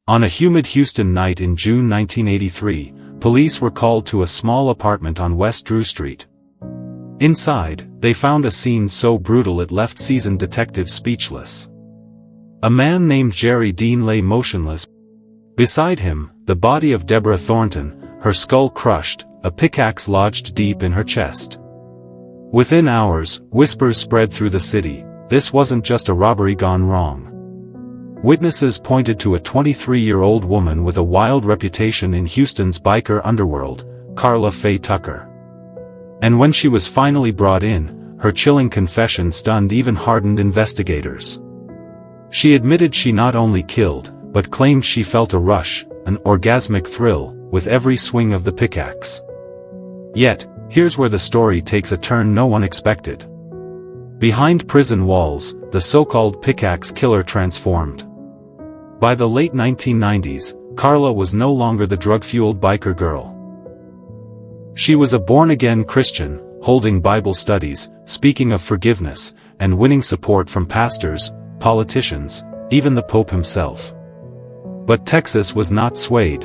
On a humid Houston night in June 1983, police were called to a small apartment on West Drew Street. Inside, they found a scene so brutal it left seasoned detectives speechless. A man named Jerry Dean lay motionless. Beside him, the body of Deborah Thornton, her skull crushed, a pickaxe lodged deep in her chest. Within hours, whispers spread through the city. This wasn't just a robbery gone wrong. Witnesses pointed to a 23-year-old woman with a wild reputation in Houston's biker underworld, Karla Faye Tucker. And when she was finally brought in, her chilling confession stunned even hardened investigators. She admitted she not only killed, but claimed she felt a rush, an orgasmic thrill, with every swing of the pickaxe. Yet, here's where the story takes a turn no one expected. Behind prison walls, the so-called pickaxe killer transformed. By the late 1990s, Karla was no longer the drug-fueled biker girl. She was a born-again Christian, holding Bible studies, speaking of forgiveness, and winning support from pastors, politicians, even the Pope himself. But Texas was not swayed.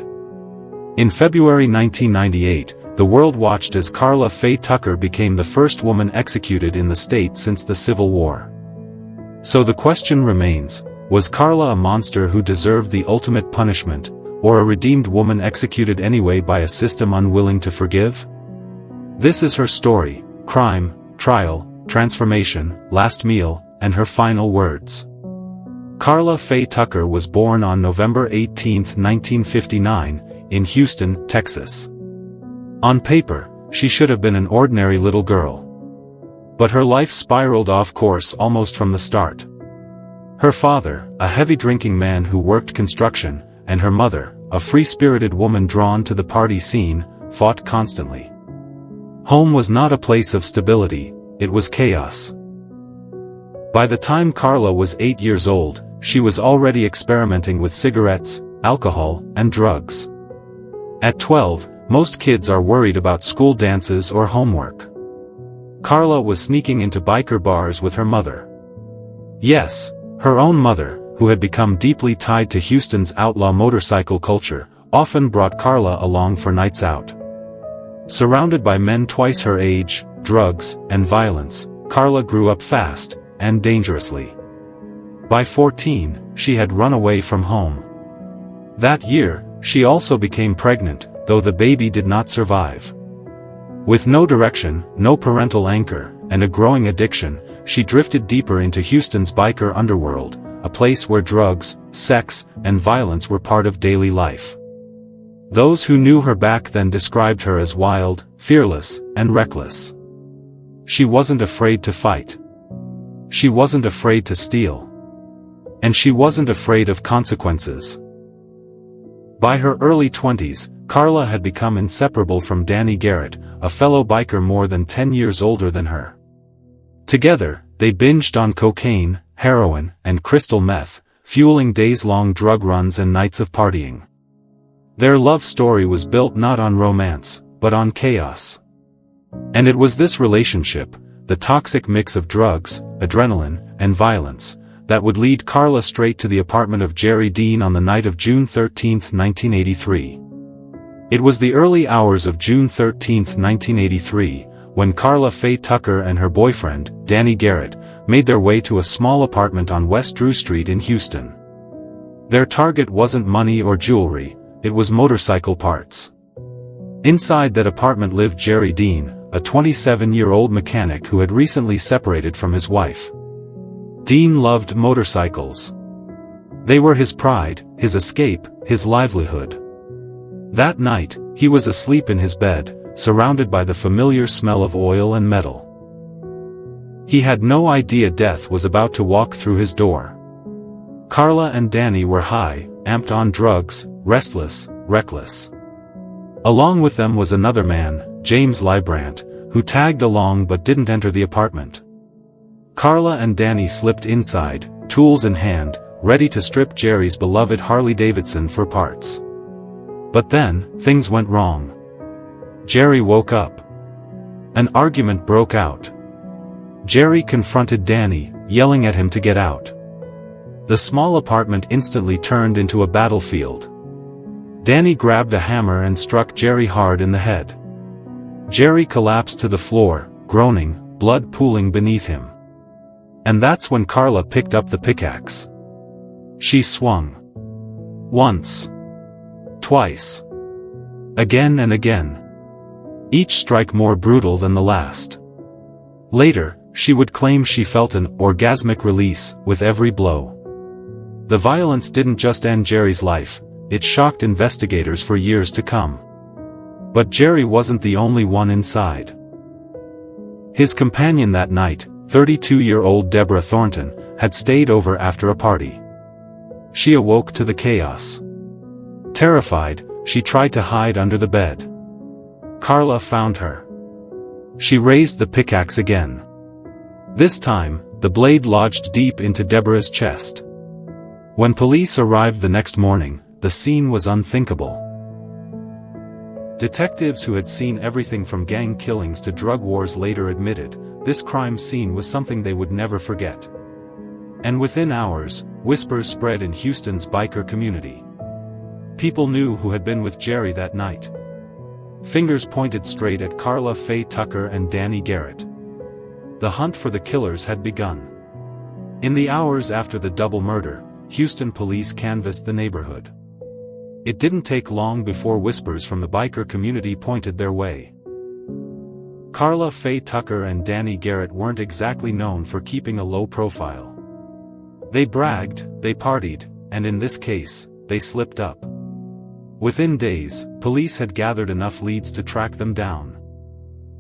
In February 1998, the world watched as Karla Faye Tucker became the first woman executed in the state since the Civil War. So the question remains, was Karla a monster who deserved the ultimate punishment, or a redeemed woman executed anyway by a system unwilling to forgive? This is her story: crime, trial, transformation, last meal, and her final words. Karla Faye Tucker was born on November 18, 1959, in Houston, Texas. On paper, she should have been an ordinary little girl. But her life spiraled off course almost from the start. Her father, a heavy-drinking man who worked construction, and her mother, a free-spirited woman drawn to the party scene, fought constantly. Home was not a place of stability, it was chaos. By the time Karla was 8 years old, she was already experimenting with cigarettes, alcohol, and drugs. At 12, most kids are worried about school dances or homework. Karla was sneaking into biker bars with her mother. Yes, her own mother, who had become deeply tied to Houston's outlaw motorcycle culture, often brought Karla along for nights out. Surrounded by men twice her age, drugs, and violence, Karla grew up fast, and dangerously. By 14, she had run away from home. That year, she also became pregnant, though the baby did not survive. With no direction, no parental anchor, and a growing addiction, she drifted deeper into Houston's biker underworld, a place where drugs, sex, and violence were part of daily life. Those who knew her back then described her as wild, fearless, and reckless. She wasn't afraid to fight. She wasn't afraid to steal. And she wasn't afraid of consequences. By her early 20s, Karla had become inseparable from Danny Garrett, a fellow biker more than 10 years older than her. Together, they binged on cocaine, heroin, and crystal meth, fueling days-long drug runs and nights of partying. Their love story was built not on romance, but on chaos. And it was this relationship, the toxic mix of drugs, adrenaline, and violence, that would lead Karla straight to the apartment of Jerry Dean on the night of June 13, 1983. It was the early hours of June 13, 1983, when Karla Faye Tucker and her boyfriend, Danny Garrett, made their way to a small apartment on West Drew Street in Houston. Their target wasn't money or jewelry, it was motorcycle parts. Inside that apartment lived Jerry Dean, a 27-year-old mechanic who had recently separated from his wife. Dean loved motorcycles. They were his pride, his escape, his livelihood. That night, he was asleep in his bed, surrounded by the familiar smell of oil and metal. He had no idea death was about to walk through his door. Karla and Danny were high, amped on drugs, restless, reckless. Along with them was another man, James Librant, who tagged along but didn't enter the apartment. Karla and Danny slipped inside, tools in hand, ready to strip Jerry's beloved Harley-Davidson for parts. But then, things went wrong. Jerry woke up. An argument broke out. Jerry confronted Danny, yelling at him to get out. The small apartment instantly turned into a battlefield. Danny grabbed a hammer and struck Jerry hard in the head. Jerry collapsed to the floor, groaning, blood pooling beneath him. And that's when Karla picked up the pickaxe. She swung. Once. Twice. Again and again. Each strike more brutal than the last. Later, she would claim she felt an orgasmic release with every blow. The violence didn't just end Jerry's life, it shocked investigators for years to come. But Jerry wasn't the only one inside. His companion that night, 32-year-old Deborah Thornton, had stayed over after a party. She awoke to the chaos. Terrified, she tried to hide under the bed. Karla found her. She raised the pickaxe again. This time, the blade lodged deep into Deborah's chest. When police arrived the next morning, the scene was unthinkable. Detectives who had seen everything from gang killings to drug wars later admitted, this crime scene was something they would never forget. And within hours, whispers spread in Houston's biker community. People knew who had been with Jerry that night. Fingers pointed straight at Karla Faye Tucker and Danny Garrett. The hunt for the killers had begun. In the hours after the double murder, Houston police canvassed the neighborhood. It didn't take long before whispers from the biker community pointed their way. Karla Faye Tucker and Danny Garrett weren't exactly known for keeping a low profile. They bragged, they partied, and in this case, they slipped up. Within days, police had gathered enough leads to track them down.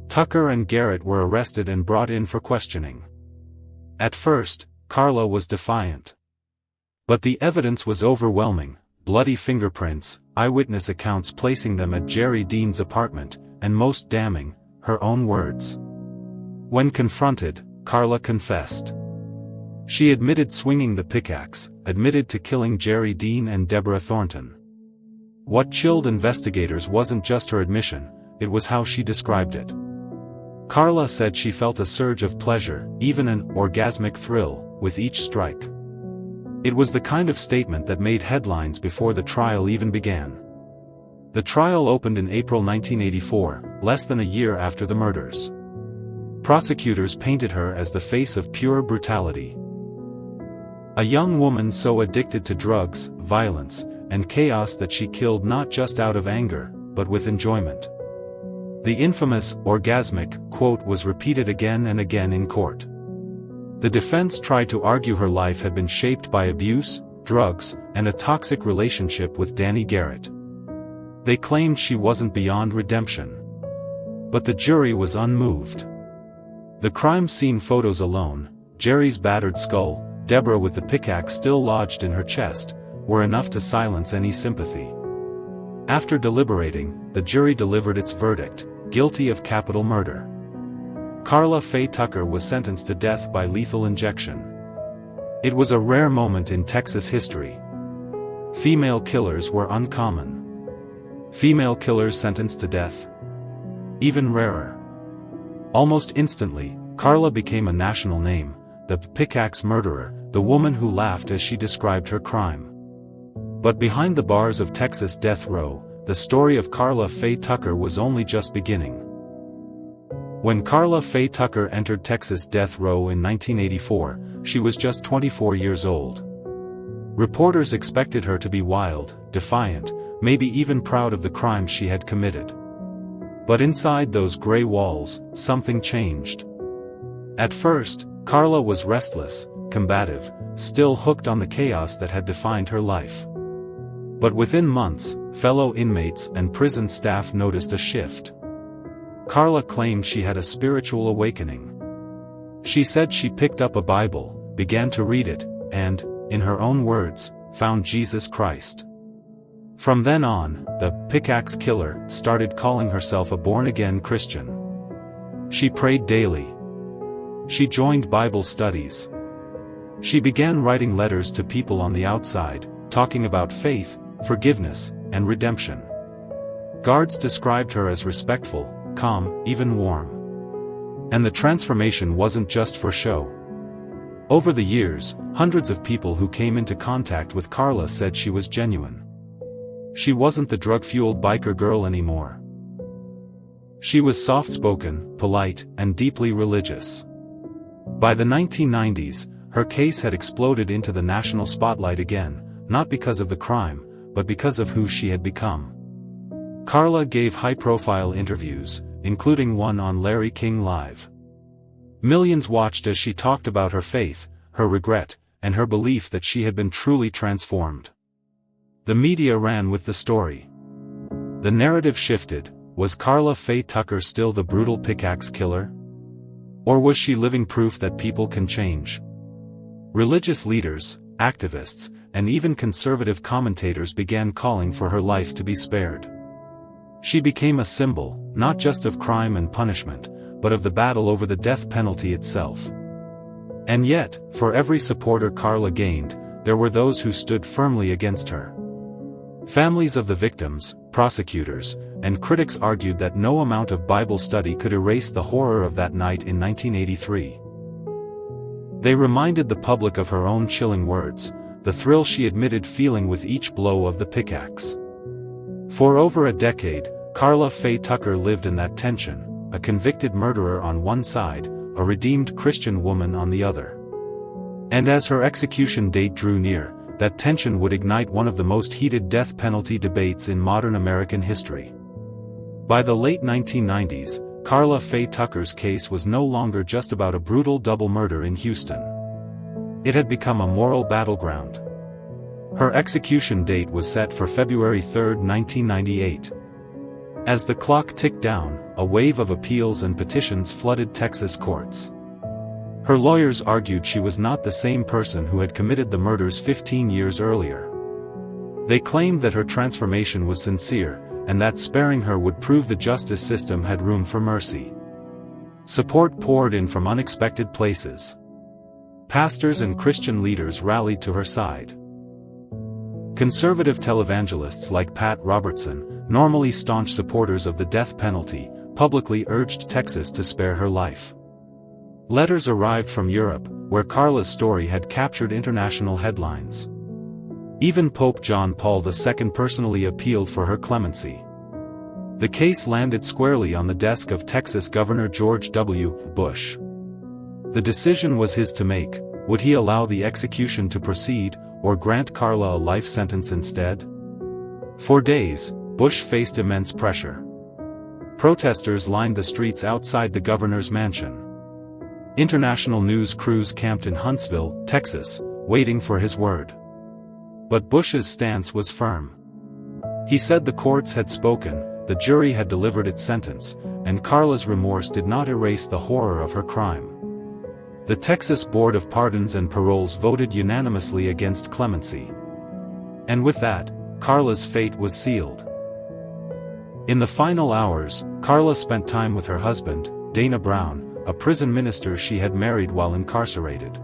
Tucker and Garrett were arrested and brought in for questioning. At first, Karla was defiant. But the evidence was overwhelming. Bloody fingerprints, eyewitness accounts placing them at Jerry Dean's apartment, and most damning, her own words. When confronted, Karla confessed. She admitted swinging the pickaxe, admitted to killing Jerry Dean and Deborah Thornton. What chilled investigators wasn't just her admission, it was how she described it. Karla said she felt a surge of pleasure, even an orgasmic thrill, with each strike. It was the kind of statement that made headlines before the trial even began. The trial opened in April 1984, less than a year after the murders. Prosecutors painted her as the face of pure brutality. A young woman so addicted to drugs, violence, and chaos that she killed not just out of anger, but with enjoyment. The infamous orgasmic quote was repeated again and again in court. The defense tried to argue her life had been shaped by abuse, drugs, and a toxic relationship with Danny Garrett. They claimed she wasn't beyond redemption. But the jury was unmoved. The crime scene photos alone, Jerry's battered skull, Deborah with the pickaxe still lodged in her chest, were enough to silence any sympathy. After deliberating, the jury delivered its verdict, guilty of capital murder. Karla Faye Tucker was sentenced to death by lethal injection. It was a rare moment in Texas history. Female killers were uncommon. Female killers sentenced to death? Even rarer. Almost instantly, Karla became a national name, the pickaxe murderer, the woman who laughed as she described her crime. But behind the bars of Texas death row, the story of Karla Faye Tucker was only just beginning. When Karla Faye Tucker entered Texas death row in 1984, she was just 24 years old. Reporters expected her to be wild, defiant, maybe even proud of the crimes she had committed. But inside those gray walls, something changed. At first, Karla was restless, combative, still hooked on the chaos that had defined her life. But within months, fellow inmates and prison staff noticed a shift. Karla claimed she had a spiritual awakening. She said she picked up a Bible, began to read it, and, in her own words, found Jesus Christ. From then on, the pickaxe killer started calling herself a born-again Christian. She prayed daily. She joined Bible studies. She began writing letters to people on the outside, talking about faith, forgiveness, and redemption. Guards described her as respectful, calm, even warm. And the transformation wasn't just for show. Over the years, hundreds of people who came into contact with Karla said she was genuine. She wasn't the drug-fueled biker girl anymore. She was soft-spoken, polite, and deeply religious. By the 1990s, her case had exploded into the national spotlight again, not because of the crime, but because of who she had become. Karla gave high-profile interviews, including one on Larry King Live. Millions watched as she talked about her faith, her regret, and her belief that she had been truly transformed. The media ran with the story. The narrative shifted. Was Karla Faye Tucker still the brutal pickaxe killer? Or was she living proof that people can change? Religious leaders, activists, and even conservative commentators began calling for her life to be spared. She became a symbol, not just of crime and punishment, but of the battle over the death penalty itself. And yet, for every supporter Karla gained, there were those who stood firmly against her. Families of the victims, prosecutors, and critics argued that no amount of Bible study could erase the horror of that night in 1983. They reminded the public of her own chilling words, the thrill she admitted feeling with each blow of the pickaxe. For over a decade, Karla Faye Tucker lived in that tension, a convicted murderer on one side, a redeemed Christian woman on the other. And as her execution date drew near, that tension would ignite one of the most heated death penalty debates in modern American history. By the late 1990s, Karla Faye Tucker's case was no longer just about a brutal double murder in Houston. It had become a moral battleground. Her execution date was set for February 3, 1998. As the clock ticked down, a wave of appeals and petitions flooded Texas courts. Her lawyers argued she was not the same person who had committed the murders 15 years earlier. They claimed that her transformation was sincere, and that sparing her would prove the justice system had room for mercy. Support poured in from unexpected places. Pastors and Christian leaders rallied to her side. Conservative televangelists like Pat Robertson, normally staunch supporters of the death penalty, publicly urged Texas to spare her life. Letters arrived from Europe, where Karla's story had captured international headlines. Even Pope John Paul II personally appealed for her clemency. The case landed squarely on the desk of Texas Governor George W. Bush. The decision was his to make: would he allow the execution to proceed, or grant Karla a life sentence instead? For days, Bush faced immense pressure. Protesters lined the streets outside the governor's mansion. International news crews camped in Huntsville, Texas, waiting for his word. But Bush's stance was firm. He said the courts had spoken, the jury had delivered its sentence, and Karla's remorse did not erase the horror of her crime. The Texas Board of Pardons and Paroles voted unanimously against clemency. And with that, Karla's fate was sealed. In the final hours, Karla spent time with her husband, Dana Brown, a prison minister she had married while incarcerated.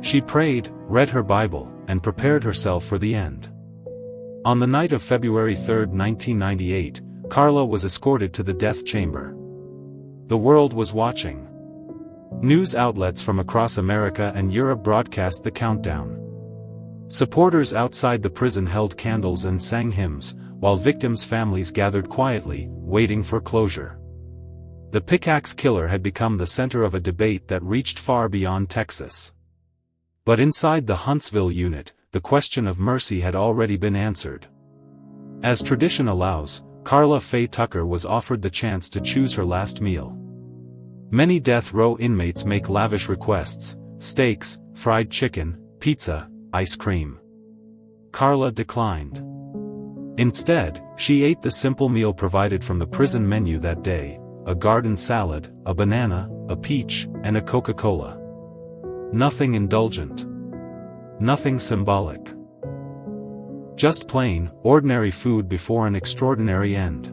She prayed, read her Bible, and prepared herself for the end. On the night of February 3, 1998, Karla was escorted to the death chamber. The world was watching. News outlets from across America and Europe broadcast the countdown. Supporters outside the prison held candles and sang hymns, while victims' families gathered quietly, waiting for closure. The pickaxe killer had become the center of a debate that reached far beyond Texas. But inside the Huntsville unit, the question of mercy had already been answered. As tradition allows, Karla Faye Tucker was offered the chance to choose her last meal. Many death row inmates make lavish requests: steaks, fried chicken, pizza, ice cream. Karla declined. Instead, she ate the simple meal provided from the prison menu that day: a garden salad, a banana, a peach, and a Coca-Cola. Nothing indulgent. Nothing symbolic. Just plain, ordinary food before an extraordinary end.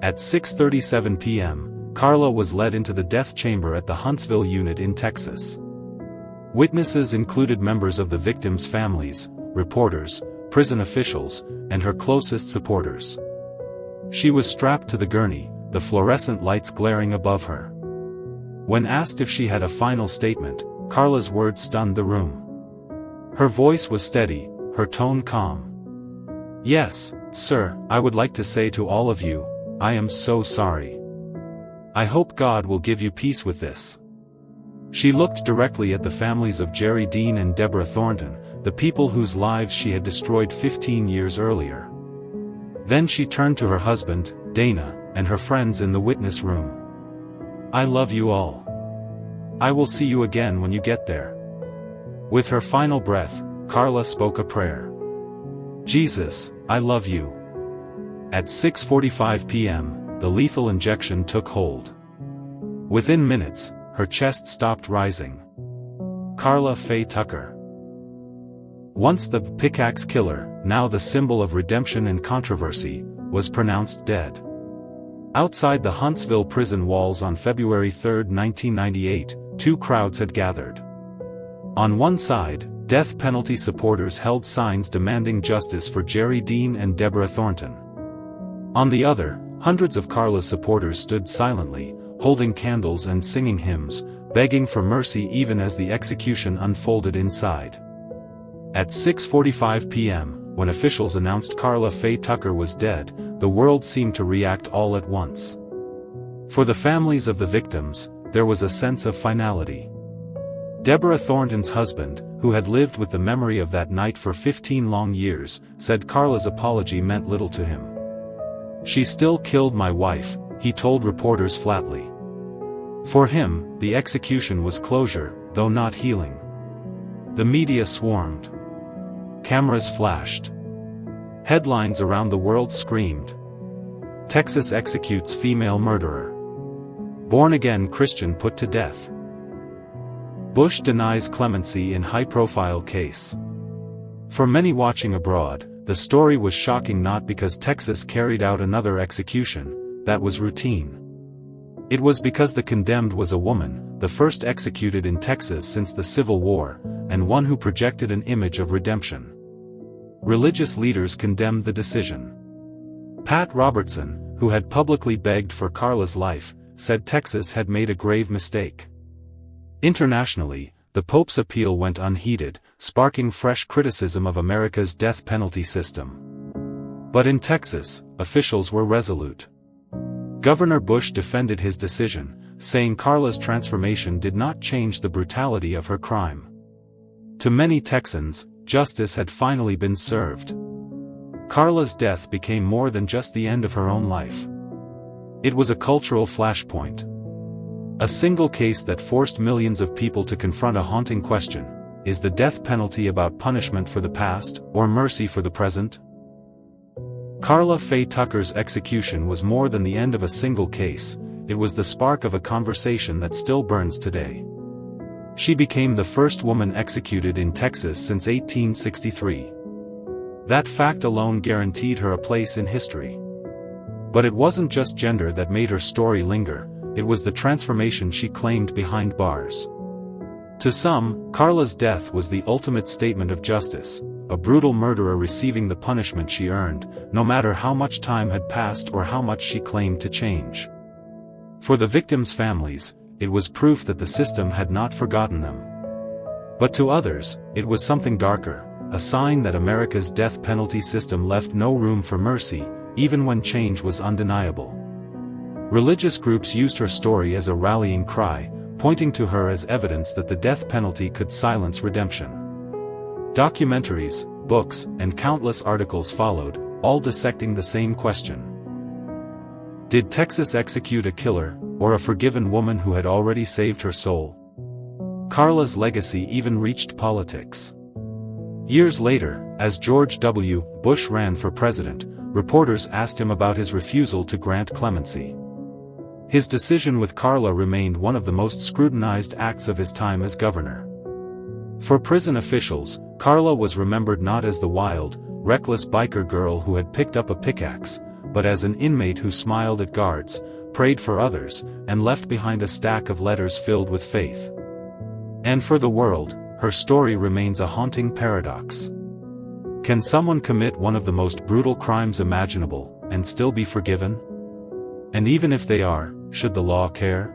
At 6:37 p.m., Karla was led into the death chamber at the Huntsville unit in Texas. Witnesses included members of the victims' families, reporters, prison officials, and her closest supporters. She was strapped to the gurney, the fluorescent lights glaring above her. When asked if she had a final statement, Karla's words stunned the room. Her voice was steady, her tone calm. "Yes, sir, I would like to say to all of you, I am so sorry. I hope God will give you peace with this." She looked directly at the families of Jerry Dean and Deborah Thornton, the people whose lives she had destroyed 15 years earlier. Then she turned to her husband, Dana, and her friends in the witness room. "I love you all. I will see you again when you get there." With her final breath, Karla spoke a prayer. "Jesus, I love you." At 6:45 p.m., the lethal injection took hold. Within minutes, her chest stopped rising. Karla Faye Tucker. Once the pickaxe killer, now the symbol of redemption and controversy, was pronounced dead. Outside the Huntsville prison walls on February 3, 1998, two crowds had gathered. On one side, death penalty supporters held signs demanding justice for Jerry Dean and Deborah Thornton. On the other, hundreds of Karla's supporters stood silently, holding candles and singing hymns, begging for mercy even as the execution unfolded inside. At 6:45 p.m., when officials announced Karla Faye Tucker was dead, the world seemed to react all at once. For the families of the victims, there was a sense of finality. Deborah Thornton's husband, who had lived with the memory of that night for 15 long years, said Karla's apology meant little to him. "She still killed my wife," he told reporters flatly. For him, the execution was closure, though not healing. The media swarmed. Cameras flashed. Headlines around the world screamed. "Texas executes female murderer. Born-again Christian put to death. Bush denies clemency in high-profile case." For many watching abroad, the story was shocking not because Texas carried out another execution, that was routine. It was because the condemned was a woman, the first executed in Texas since the Civil War, and one who projected an image of redemption. Religious leaders condemned the decision. Pat Robertson, who had publicly begged for Karla's life, said Texas had made a grave mistake. Internationally, the Pope's appeal went unheeded, sparking fresh criticism of America's death penalty system. But in Texas, officials were resolute. Governor Bush defended his decision, saying Karla's transformation did not change the brutality of her crime. To many Texans, justice had finally been served. Karla's death became more than just the end of her own life. It was a cultural flashpoint. A single case that forced millions of people to confront a haunting question: is the death penalty about punishment for the past, or mercy for the present? Karla Faye Tucker's execution was more than the end of a single case, it was the spark of a conversation that still burns today. She became the first woman executed in Texas since 1863. That fact alone guaranteed her a place in history. But it wasn't just gender that made her story linger, it was the transformation she claimed behind bars. To some, Karla's death was the ultimate statement of justice, a brutal murderer receiving the punishment she earned, no matter how much time had passed or how much she claimed to change. For the victims' families, it was proof that the system had not forgotten them. But to others, it was something darker, a sign that America's death penalty system left no room for mercy, even when change was undeniable. Religious groups used her story as a rallying cry, pointing to her as evidence that the death penalty could silence redemption. Documentaries, books, and countless articles followed, all dissecting the same question. Did Texas execute a killer, or a forgiven woman who had already saved her soul? Karla's legacy even reached politics. Years later, as George W. Bush ran for president, reporters asked him about his refusal to grant clemency. His decision with Karla remained one of the most scrutinized acts of his time as governor. For prison officials, Karla was remembered not as the wild, reckless biker girl who had picked up a pickaxe, but as an inmate who smiled at guards, prayed for others, and left behind a stack of letters filled with faith. And for the world, her story remains a haunting paradox. Can someone commit one of the most brutal crimes imaginable, and still be forgiven? And even if they are, should the law care?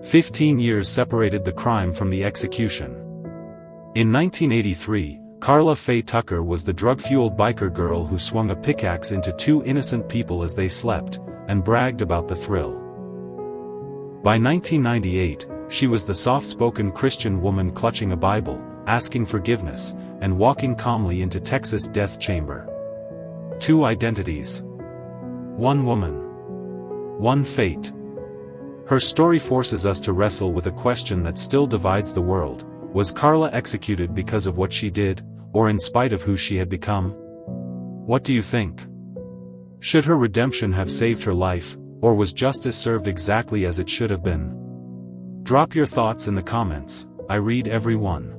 15 years separated the crime from the execution. In 1983, Karla Faye Tucker was the drug-fueled biker girl who swung a pickaxe into two innocent people as they slept, and bragged about the thrill. By 1998, she was the soft-spoken Christian woman clutching a Bible, asking forgiveness, and walking calmly into Texas' death chamber. Two identities. One woman. One fate. Her story forces us to wrestle with a question that still divides the world. Was Karla executed because of what she did, or in spite of who she had become? What do you think? Should her redemption have saved her life, or was justice served exactly as it should have been? Drop your thoughts in the comments, I read every one.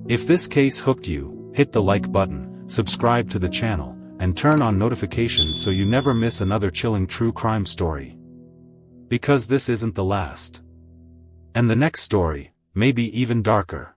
If this case hooked you, hit the like button, subscribe to the channel, and turn on notifications so you never miss another chilling true crime story. Because this isn't the last. And the next story may be even darker.